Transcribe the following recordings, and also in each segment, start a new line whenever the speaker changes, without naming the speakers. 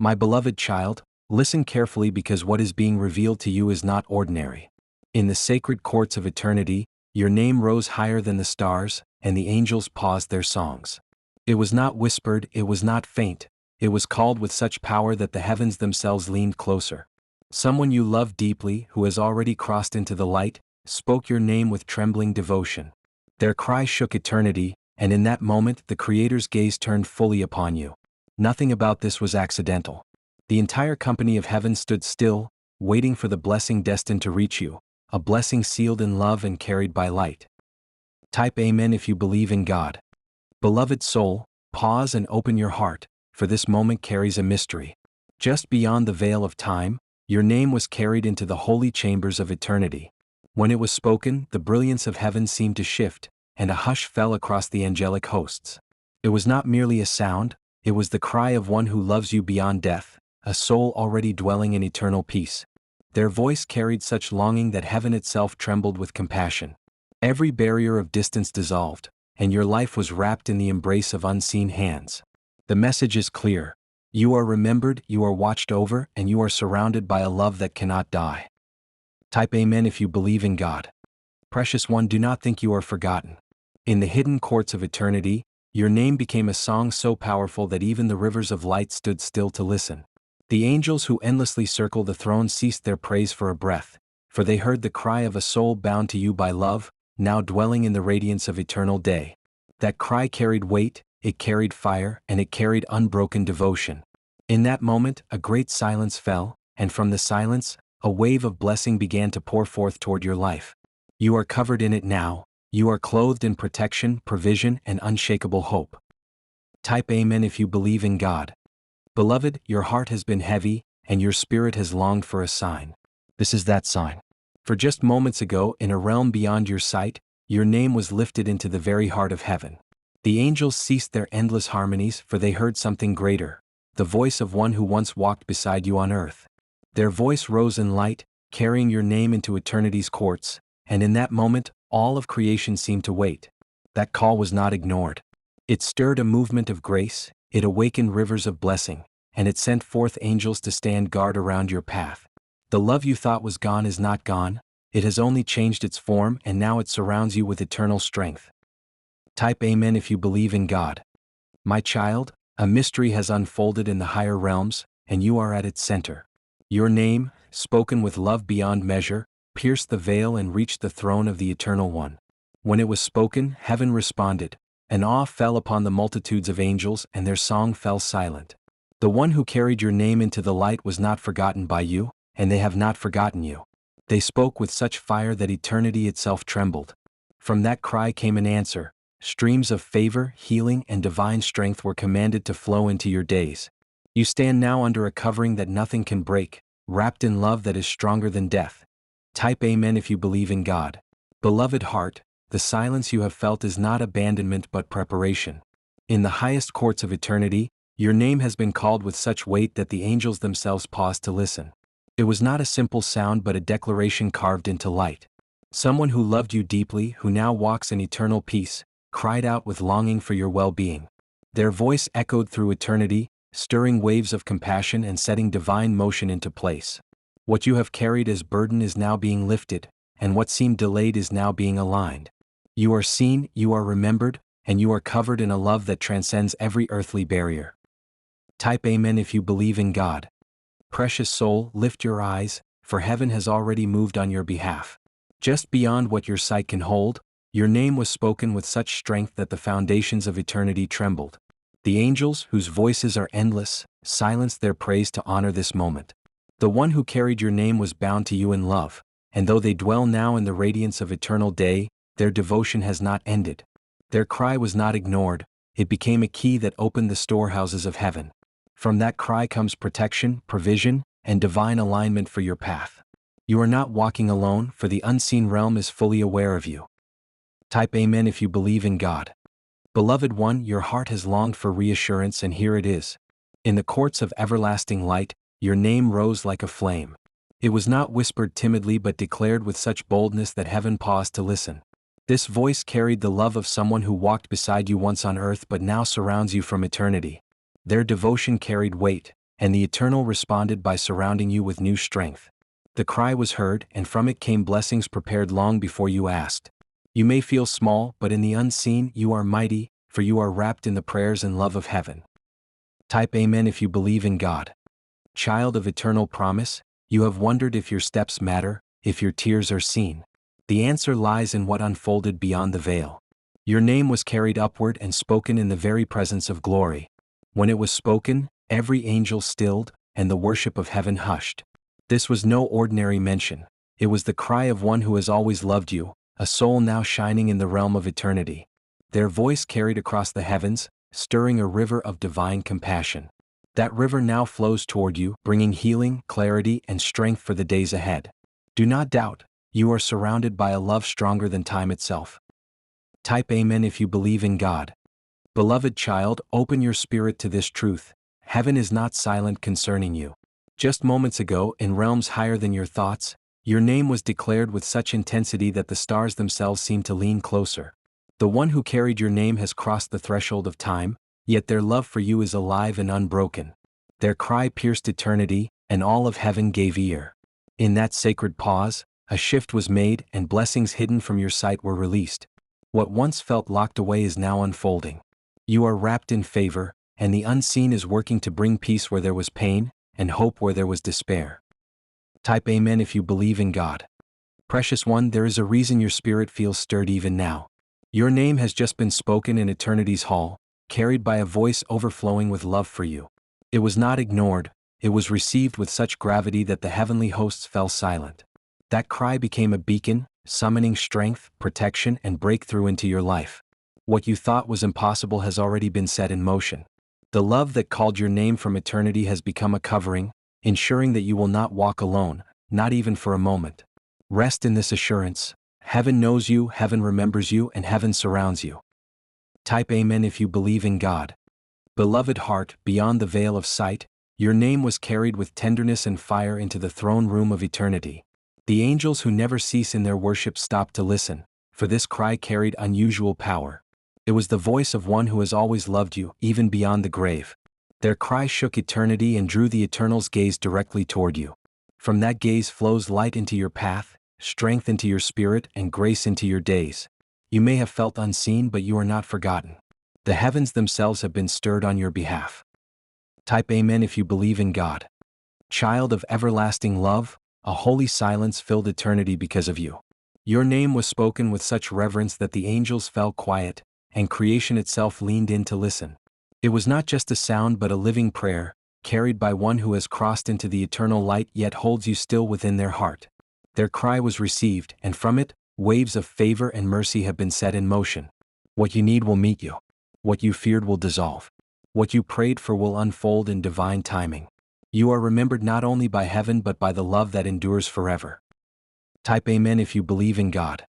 My beloved child, listen carefully because what is being revealed to you is not ordinary. In the sacred courts of eternity, your name rose higher than the stars, and the angels paused their songs. It was not whispered, it was not faint, it was called with such power that the heavens themselves leaned closer. Someone you love deeply, who has already crossed into the light, spoke your name with trembling devotion. Their cry shook eternity, and in that moment the Creator's gaze turned fully upon you. Nothing about this was accidental. The entire company of heaven stood still, waiting for the blessing destined to reach you, a blessing sealed in love and carried by light. Type Amen if you believe in God. Beloved soul, pause and open your heart, for this moment carries a mystery. Just beyond the veil of time, your name was carried into the holy chambers of eternity. When it was spoken, the brilliance of heaven seemed to shift, and a hush fell across the angelic hosts. It was not merely a sound, it was the cry of one who loves you beyond death, a soul already dwelling in eternal peace. Their voice carried such longing that heaven itself trembled with compassion. Every barrier of distance dissolved, and your life was wrapped in the embrace of unseen hands. The message is clear. You are remembered, you are watched over, and you are surrounded by a love that cannot die. Type Amen if you believe in God. Precious one, do not think you are forgotten. In the hidden courts of eternity, your name became a song so powerful that even the rivers of light stood still to listen. The angels who endlessly circle the throne ceased their praise for a breath, for they heard the cry of a soul bound to you by love, now dwelling in the radiance of eternal day. That cry carried weight, it carried fire, and it carried unbroken devotion. In that moment, a great silence fell, and from the silence, a wave of blessing began to pour forth toward your life. You are covered in it now, you are clothed in protection, provision, and unshakable hope. Type Amen if you believe in God. Beloved, your heart has been heavy, and your spirit has longed for a sign. This is that sign. For just moments ago, in a realm beyond your sight, your name was lifted into the very heart of heaven. The angels ceased their endless harmonies, for they heard something greater, the voice of one who once walked beside you on earth. Their voice rose in light, carrying your name into eternity's courts, and in that moment, all of creation seemed to wait. That call was not ignored. It stirred a movement of grace, it awakened rivers of blessing, and it sent forth angels to stand guard around your path. The love you thought was gone is not gone, it has only changed its form, and now it surrounds you with eternal strength. Type Amen if you believe in God. My child, a mystery has unfolded in the higher realms, and you are at its center. Your name, spoken with love beyond measure, pierced the veil and reached the throne of the Eternal One. When it was spoken, heaven responded, and awe fell upon the multitudes of angels, and their song fell silent. The one who carried your name into the light was not forgotten by you, and they have not forgotten you. They spoke with such fire that eternity itself trembled. From that cry came an answer. Streams of favor, healing, and divine strength were commanded to flow into your days. You stand now under a covering that nothing can break, wrapped in love that is stronger than death. Type Amen if you believe in God. Beloved heart, the silence you have felt is not abandonment but preparation. In the highest courts of eternity, your name has been called with such weight that the angels themselves paused to listen. It was not a simple sound but a declaration carved into light. Someone who loved you deeply, who now walks in eternal peace, cried out with longing for your well-being. Their voice echoed through eternity, stirring waves of compassion and setting divine motion into place. What you have carried as burden is now being lifted, and what seemed delayed is now being aligned. You are seen, you are remembered, and you are covered in a love that transcends every earthly barrier. Type Amen if you believe in God. Precious soul, lift your eyes, for heaven has already moved on your behalf. Just beyond what your sight can hold, your name was spoken with such strength that the foundations of eternity trembled. The angels, whose voices are endless, silenced their praise to honor this moment. The one who carried your name was bound to you in love, and though they dwell now in the radiance of eternal day, their devotion has not ended. Their cry was not ignored, it became a key that opened the storehouses of heaven. From that cry comes protection, provision, and divine alignment for your path. You are not walking alone, for the unseen realm is fully aware of you. Type Amen if you believe in God. Beloved one, your heart has longed for reassurance, and here it is. In the courts of everlasting light, your name rose like a flame. It was not whispered timidly but declared with such boldness that heaven paused to listen. This voice carried the love of someone who walked beside you once on earth but now surrounds you from eternity. Their devotion carried weight, and the Eternal responded by surrounding you with new strength. The cry was heard, and from it came blessings prepared long before you asked. You may feel small, but in the unseen you are mighty, for you are wrapped in the prayers and love of heaven. Type Amen if you believe in God. Child of eternal promise, you have wondered if your steps matter, if your tears are seen. The answer lies in what unfolded beyond the veil. Your name was carried upward and spoken in the very presence of glory. When it was spoken, every angel stilled, and the worship of heaven hushed. This was no ordinary mention. It was the cry of one who has always loved you, a soul now shining in the realm of eternity. Their voice carried across the heavens, stirring a river of divine compassion. That river now flows toward you, bringing healing, clarity, and strength for the days ahead. Do not doubt, you are surrounded by a love stronger than time itself. Type Amen if you believe in God. Beloved child, open your spirit to this truth. Heaven is not silent concerning you. Just moments ago, in realms higher than your thoughts, your name was declared with such intensity that the stars themselves seemed to lean closer. The one who carried your name has crossed the threshold of time, yet their love for you is alive and unbroken. Their cry pierced eternity, and all of heaven gave ear. In that sacred pause, a shift was made and blessings hidden from your sight were released. What once felt locked away is now unfolding. You are wrapped in favor, and the unseen is working to bring peace where there was pain, and hope where there was despair. Type Amen if you believe in God. Precious one, there is a reason your spirit feels stirred even now. Your name has just been spoken in eternity's hall, carried by a voice overflowing with love for you. It was not ignored, it was received with such gravity that the heavenly hosts fell silent. That cry became a beacon, summoning strength, protection, and breakthrough into your life. What you thought was impossible has already been set in motion. The love that called your name from eternity has become a covering, ensuring that you will not walk alone, not even for a moment. Rest in this assurance. Heaven knows you, heaven remembers you, and heaven surrounds you. Type Amen if you believe in God. Beloved heart, beyond the veil of sight, your name was carried with tenderness and fire into the throne room of eternity. The angels who never cease in their worship stopped to listen, for this cry carried unusual power. It was the voice of one who has always loved you, even beyond the grave. Their cry shook eternity and drew the Eternal's gaze directly toward you. From that gaze flows light into your path, strength into your spirit, and grace into your days. You may have felt unseen, but you are not forgotten. The heavens themselves have been stirred on your behalf. Type Amen if you believe in God. Child of everlasting love, a holy silence filled eternity because of you. Your name was spoken with such reverence that the angels fell quiet, and creation itself leaned in to listen. It was not just a sound but a living prayer, carried by one who has crossed into the eternal light yet holds you still within their heart. Their cry was received, and from it, waves of favor and mercy have been set in motion. What you need will meet you. What you feared will dissolve. What you prayed for will unfold in divine timing. You are remembered not only by heaven but by the love that endures forever. Type Amen if you believe in God.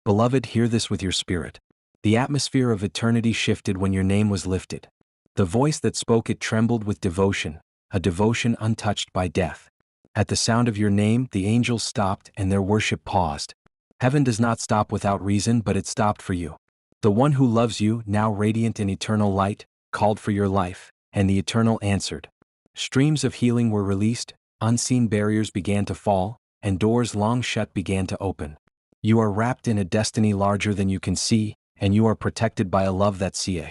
Beloved, hear this with your spirit. The atmosphere of eternity shifted when your name was lifted. The voice that spoke it trembled with devotion, a devotion untouched by death. At the sound of your name, the angels stopped and their worship paused. Heaven does not stop without reason, but it stopped for you. The one who loves you, now radiant in eternal light, called for your life, and the Eternal answered. Streams of healing were released, unseen barriers began to fall, and doors long shut began to open. You are wrapped in a destiny larger than you can see, and you are protected by a love that sees.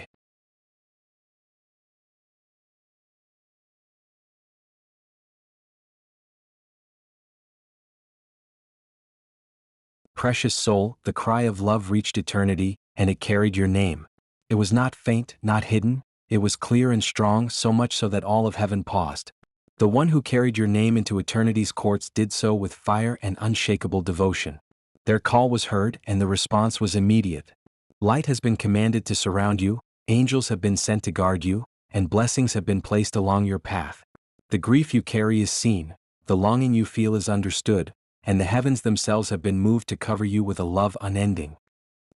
Precious soul, the cry of love reached eternity, and it carried your name. It was not faint, not hidden, it was clear and strong, so much so that all of heaven paused. The one who carried your name into eternity's courts did so with fire and unshakable devotion. Their call was heard, and the response was immediate. Light has been commanded to surround you, angels have been sent to guard you, and blessings have been placed along your path. The grief you carry is seen, the longing you feel is understood, and the heavens themselves have been moved to cover you with a love unending.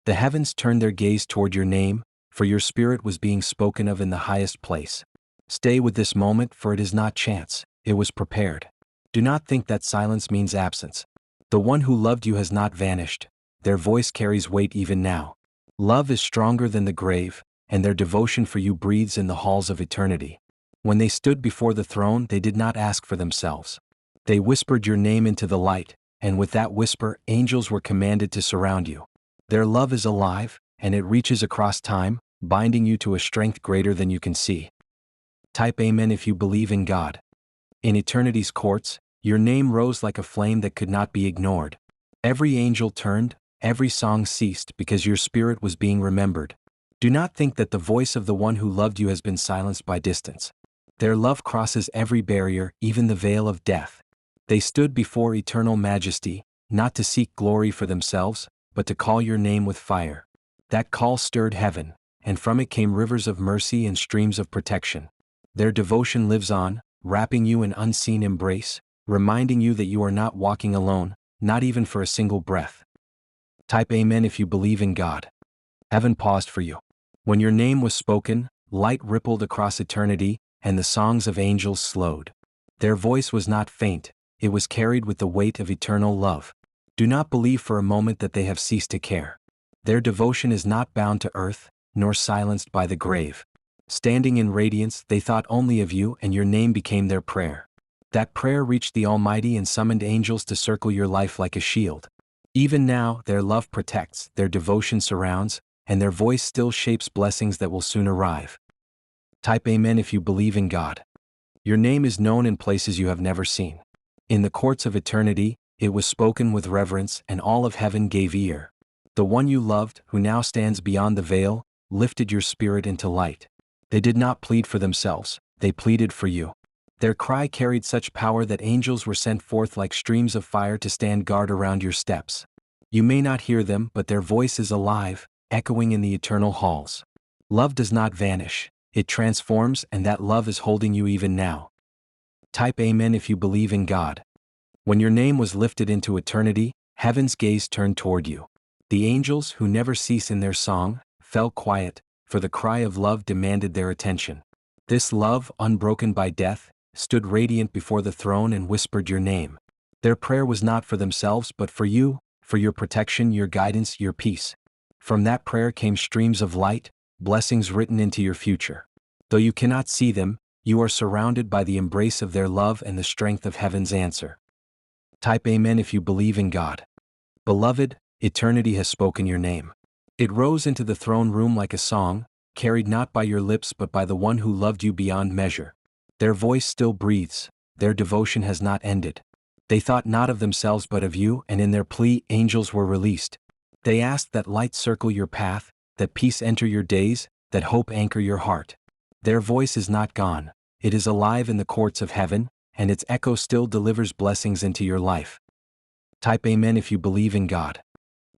The heavens turned their gaze toward your name, for your spirit was being spoken of in the highest place. Stay with this moment, for it is not chance, it was prepared. Do not think that silence means absence. The one who loved you has not vanished, their voice carries weight even now. Love is stronger than the grave, and their devotion for you breathes in the halls of eternity. When they stood before the throne, they did not ask for themselves. They whispered your name into the light, and with that whisper, angels were commanded to surround you. Their love is alive, and it reaches across time, binding you to a strength greater than you can see. Type Amen if you believe in God. In eternity's courts, your name rose like a flame that could not be ignored. Every angel turned, every song ceased because your spirit was being remembered. Do not think that the voice of the one who loved you has been silenced by distance. Their love crosses every barrier, even the veil of death. They stood before eternal majesty, not to seek glory for themselves, but to call your name with fire. That call stirred heaven, and from it came rivers of mercy and streams of protection. Their devotion lives on, wrapping you in unseen embrace, reminding you that you are not walking alone, not even for a single breath. Type Amen if you believe in God. Heaven paused for you. When your name was spoken, light rippled across eternity, and the songs of angels slowed. Their voice was not faint, it was carried with the weight of eternal love. Do not believe for a moment that they have ceased to care. Their devotion is not bound to earth, nor silenced by the grave. Standing in radiance, they thought only of you, and your name became their prayer. That prayer reached the Almighty and summoned angels to circle your life like a shield. Even now, their love protects, their devotion surrounds, and their voice still shapes blessings that will soon arrive. Type Amen if you believe in God. Your name is known in places you have never seen. In the courts of eternity, it was spoken with reverence, and all of heaven gave ear. The one you loved, who now stands beyond the veil, lifted your spirit into light. They did not plead for themselves, they pleaded for you. Their cry carried such power that angels were sent forth like streams of fire to stand guard around your steps. You may not hear them, but their voice is alive, echoing in the eternal halls. Love does not vanish, it transforms, and that love is holding you even now. Type Amen if you believe in God. When your name was lifted into eternity, heaven's gaze turned toward you. The angels, who never cease in their song, fell quiet, for the cry of love demanded their attention. This love, unbroken by death, stood radiant before the throne and whispered your name. Their prayer was not for themselves but for you, for your protection, your guidance, your peace. From that prayer came streams of light, blessings written into your future. Though you cannot see them, you are surrounded by the embrace of their love and the strength of heaven's answer. Type Amen if you believe in God. Beloved, eternity has spoken your name. It rose into the throne room like a song, carried not by your lips but by the one who loved you beyond measure. Their voice still breathes, their devotion has not ended. They thought not of themselves but of you, and in their plea, angels were released. They asked that light circle your path, that peace enter your days, that hope anchor your heart. Their voice is not gone, it is alive in the courts of heaven, and its echo still delivers blessings into your life. Type Amen if you believe in God.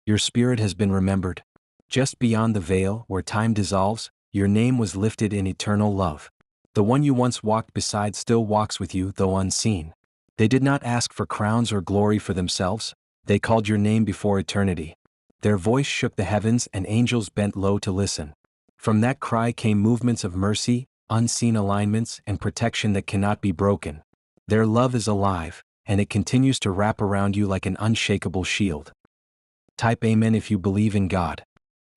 Your spirit has been remembered. Just beyond the veil, where time dissolves, your name was lifted in eternal love. The one you once walked beside still walks with you, though unseen. They did not ask for crowns or glory for themselves, they called your name before eternity. Their voice shook the heavens and angels bent low to listen. From that cry came movements of mercy, unseen alignments, and protection that cannot be broken. Their love is alive, and it continues to wrap around you like an unshakable shield. Type Amen if you believe in God.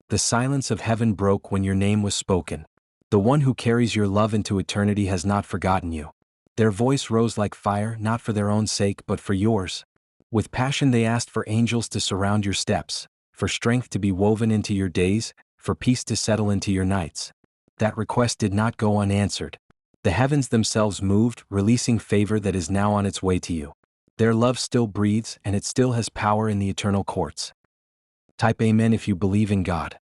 The silence of heaven broke when your name was spoken. The one who carries your love into eternity has not forgotten you. Their voice rose like fire, not for their own sake but for yours. With passion they asked for angels to surround your steps, for strength to be woven into your days, for peace to settle into your nights. That request did not go unanswered. The heavens themselves moved, releasing favor that is now on its way to you. Their love still breathes, and it still has power in the eternal courts. Type Amen if you believe in God.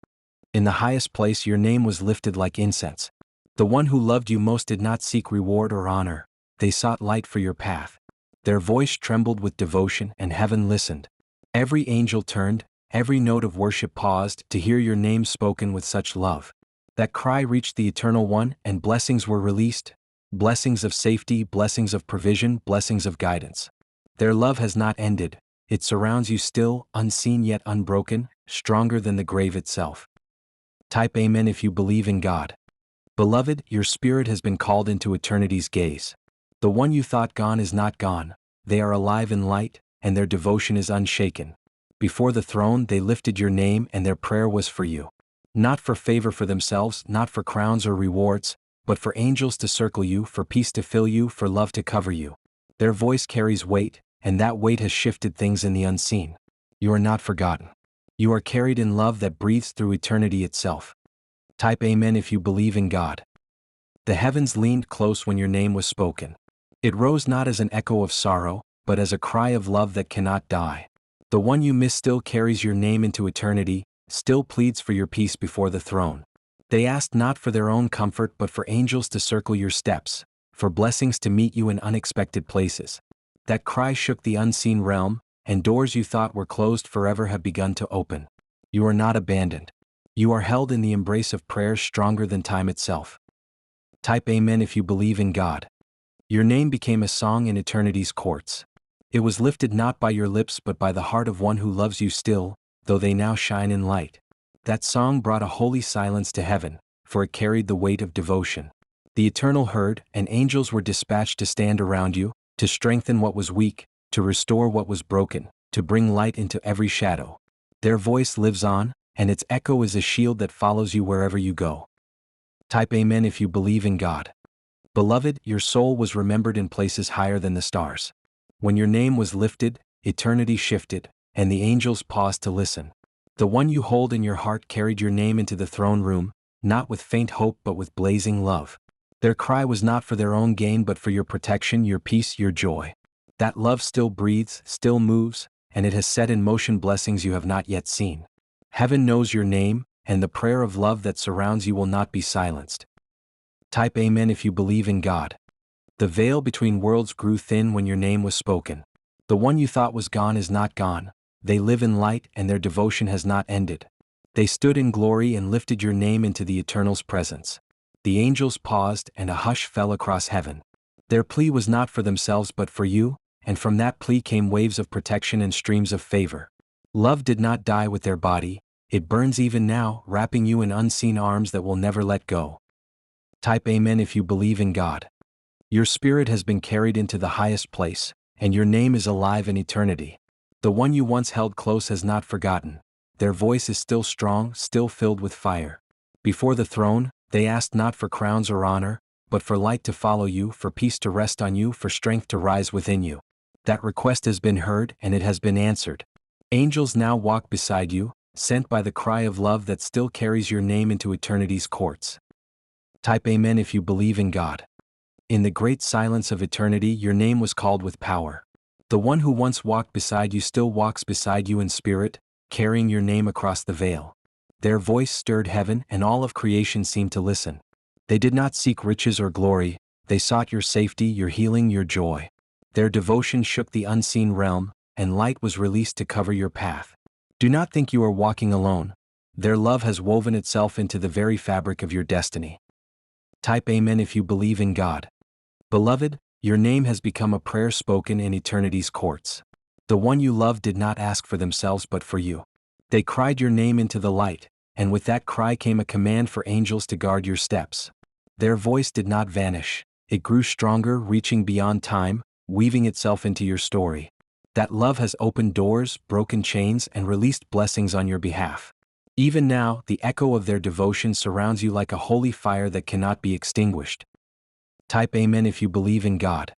In the highest place your name was lifted like incense. The one who loved you most did not seek reward or honor, they sought light for your path. Their voice trembled with devotion, and heaven listened. Every angel turned, every note of worship paused to hear your name spoken with such love. That cry reached the Eternal One, and blessings were released. Blessings of safety, blessings of provision, blessings of guidance. Their love has not ended, it surrounds you still, unseen yet unbroken, stronger than the grave itself. Type Amen if you believe in God. Beloved, your spirit has been called into eternity's gaze. The one you thought gone is not gone, they are alive in light, and their devotion is unshaken. Before the throne they lifted your name, and their prayer was for you. Not for favor for themselves, not for crowns or rewards, but for angels to circle you, for peace to fill you, for love to cover you. Their voice carries weight, and that weight has shifted things in the unseen. You are not forgotten. You are carried in love that breathes through eternity itself. Type Amen if you believe in God. The heavens leaned close when your name was spoken. It rose not as an echo of sorrow, but as a cry of love that cannot die. The one you miss still carries your name into eternity, still pleads for your peace before the throne. They asked not for their own comfort but for angels to circle your steps, for blessings to meet you in unexpected places. That cry shook the unseen realm, and doors you thought were closed forever have begun to open. You are not abandoned. You are held in the embrace of prayers stronger than time itself. Type Amen if you believe in God. Your name became a song in eternity's courts. It was lifted not by your lips but by the heart of one who loves you still, though they now shine in light. That song brought a holy silence to heaven, for it carried the weight of devotion. The eternal heard, and angels were dispatched to stand around you, to strengthen what was weak, to restore what was broken, to bring light into every shadow. Their voice lives on, and its echo is a shield that follows you wherever you go. Type Amen if you believe in God. Beloved, your soul was remembered in places higher than the stars. When your name was lifted, eternity shifted, and the angels paused to listen. The one you hold in your heart carried your name into the throne room, not with faint hope but with blazing love. Their cry was not for their own gain but for your protection, your peace, your joy. That love still breathes, still moves, and it has set in motion blessings you have not yet seen. Heaven knows your name, and the prayer of love that surrounds you will not be silenced. Type Amen if you believe in God. The veil between worlds grew thin when your name was spoken. The one you thought was gone is not gone. They live in light and their devotion has not ended. They stood in glory and lifted your name into the Eternal's presence. The angels paused and a hush fell across heaven. Their plea was not for themselves but for you, and from that plea came waves of protection and streams of favor. Love did not die with their body, it burns even now, wrapping you in unseen arms that will never let go. Type Amen if you believe in God. Your spirit has been carried into the highest place, and your name is alive in eternity. The one you once held close has not forgotten. Their voice is still strong, still filled with fire. Before the throne, they asked not for crowns or honor, but for light to follow you, for peace to rest on you, for strength to rise within you. That request has been heard and it has been answered. Angels now walk beside you, sent by the cry of love that still carries your name into eternity's courts. Type Amen if you believe in God. In the great silence of eternity, your name was called with power. The one who once walked beside you still walks beside you in spirit, carrying your name across the veil. Their voice stirred heaven and all of creation seemed to listen. They did not seek riches or glory, they sought your safety, your healing, your joy. Their devotion shook the unseen realm, and light was released to cover your path. Do not think you are walking alone. Their love has woven itself into the very fabric of your destiny. Type Amen if you believe in God. Beloved, your name has become a prayer spoken in eternity's courts. The one you loved did not ask for themselves but for you. They cried your name into the light, and with that cry came a command for angels to guard your steps. Their voice did not vanish, it grew stronger, reaching beyond time, weaving itself into your story. That love has opened doors, broken chains, and released blessings on your behalf. Even now, the echo of their devotion surrounds you like a holy fire that cannot be extinguished. Type Amen if you believe in God.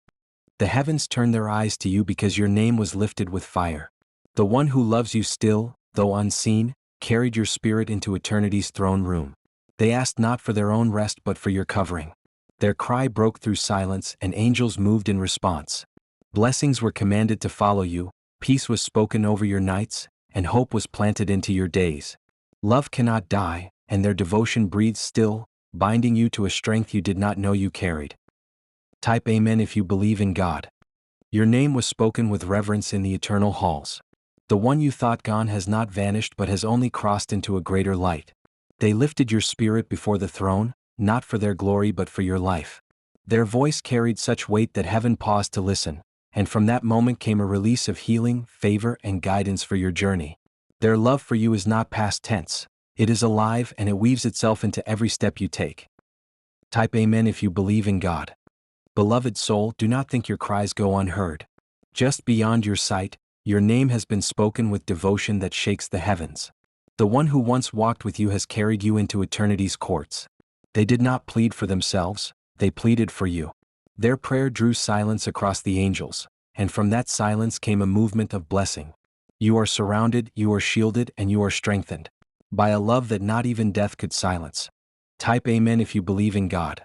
The heavens turn their eyes to you because your name was lifted with fire. The one who loves you still, though unseen, carried your spirit into eternity's throne room. They asked not for their own rest but for your covering. Their cry broke through silence and angels moved in response. Blessings were commanded to follow you, peace was spoken over your nights, and hope was planted into your days. Love cannot die, and their devotion breathes still, binding you to a strength you did not know you carried. Type Amen if you believe in God. Your name was spoken with reverence in the eternal halls. The one you thought gone has not vanished but has only crossed into a greater light. They lifted your spirit before the throne, not for their glory but for your life. Their voice carried such weight that heaven paused to listen, and from that moment came a release of healing, favor, and guidance for your journey. Their love for you is not past tense. It is alive and it weaves itself into every step you take. Type Amen if you believe in God. Beloved soul, do not think your cries go unheard. Just beyond your sight, your name has been spoken with devotion that shakes the heavens. The one who once walked with you has carried you into eternity's courts. They did not plead for themselves, they pleaded for you. Their prayer drew silence across the angels, and from that silence came a movement of blessing. You are surrounded, you are shielded, and you are strengthened by a love that not even death could silence. Type Amen if you believe in God.